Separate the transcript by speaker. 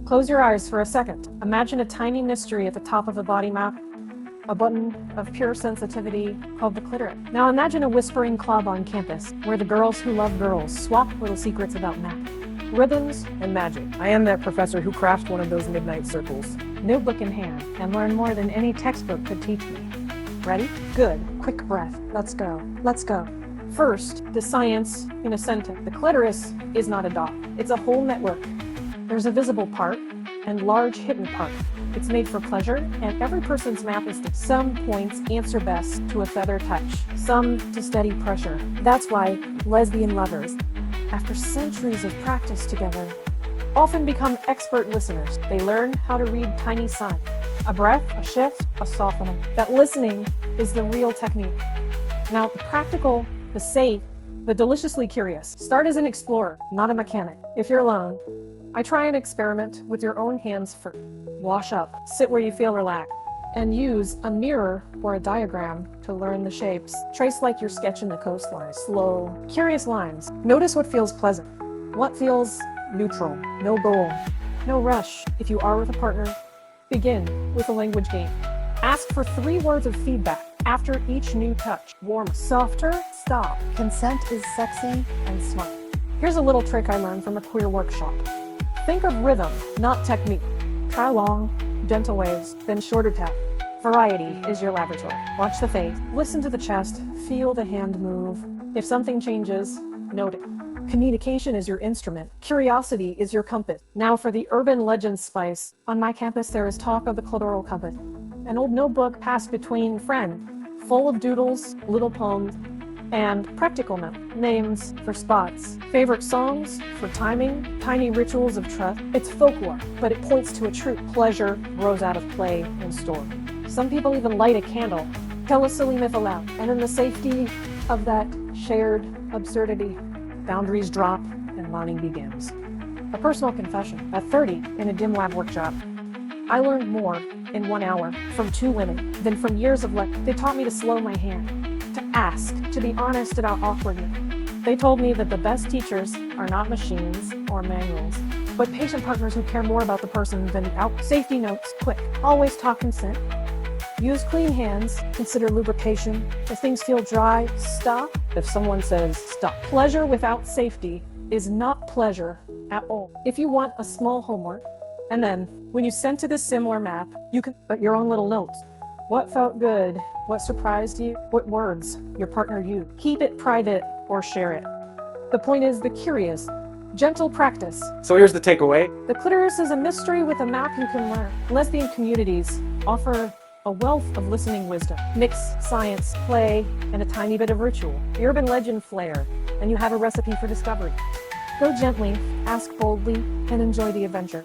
Speaker 1: Close your eyes for a second. Imagine a tiny mystery at the top of a body map, a button of pure sensitivity called the clitoris. Now imagine a whispering club on campus where the girls who love girls swap little secrets about math, rhythms, and magic.
Speaker 2: I am that professor who crafted one of those midnight circles.
Speaker 1: Notebook in hand, and learn more than any textbook could teach me. Ready? Good. Quick breath. Let's go. Let's go. First, the science in a sentence. The clitoris is not a dot. It's a whole network. There's a visible part and large hidden part. It's made for pleasure, and every person's map is different. Some points answer best to a feather touch, some to steady pressure. That's why lesbian lovers, after centuries of practice together, often become expert listeners. They learn how to read tiny signs. A breath, a shift, a softening. That listening is the real technique. Now, the practical, the safe, the deliciously curious. Start as an explorer, not a mechanic. If you're alone, I try and experiment with your own hands first. Wash up, sit where you feel relaxed, and use a mirror or a diagram to learn the shapes. Trace like you're sketching the coastline. Slow, curious lines. Notice what feels pleasant, what feels neutral. No goal, no rush. If you are with a partner, begin with a language game. Ask for 3 words of feedback after each new touch. Warm, softer, stop. Consent is sexy and smart. Here's a little trick I learned from a queer workshop. Think of rhythm, not technique. Try long, gentle waves, then shorter tap. Variety is your laboratory. Watch the face, listen to the chest, feel the hand move. If something changes, note it. Communication is your instrument. Curiosity is your compass. Now for the urban legend spice. On my campus there is talk of the Clitoral Compass, an old notebook passed between friends, full of doodles, little poems, and practical names for spots, favorite songs for timing, tiny rituals of trust. It's folklore, but it points to a truth. Pleasure grows out of play and story. Some people even light a candle, tell a silly myth aloud, and in the safety of that shared absurdity, boundaries drop and learning begins. A personal confession. At 30, in a dim lab workshop, I learned more in 1 hour from 2 women than from years of lecture. They taught me to slow my hand, to ask, to be honest about awkwardness. They told me that the best teachers are not machines or manuals, but patient partners who care more about the person than the outcome. Safety notes, quick. Always talk consent. Use clean hands. Consider lubrication. If things feel dry, stop. If someone says stop. Pleasure without safety is not pleasure at all. If you want a small homework, and then when you send to this similar map, you can put your own little notes. What felt good? What surprised you? What words your partner used? Keep it private or share it. The point is the curious, gentle practice.
Speaker 2: So here's the takeaway.
Speaker 1: The clitoris is a mystery with a map you can learn. Lesbian communities offer a wealth of listening wisdom. Mix science, play, and a tiny bit of ritual. Urban legend flair, and you have a recipe for discovery. Go gently, ask boldly, and enjoy the adventure.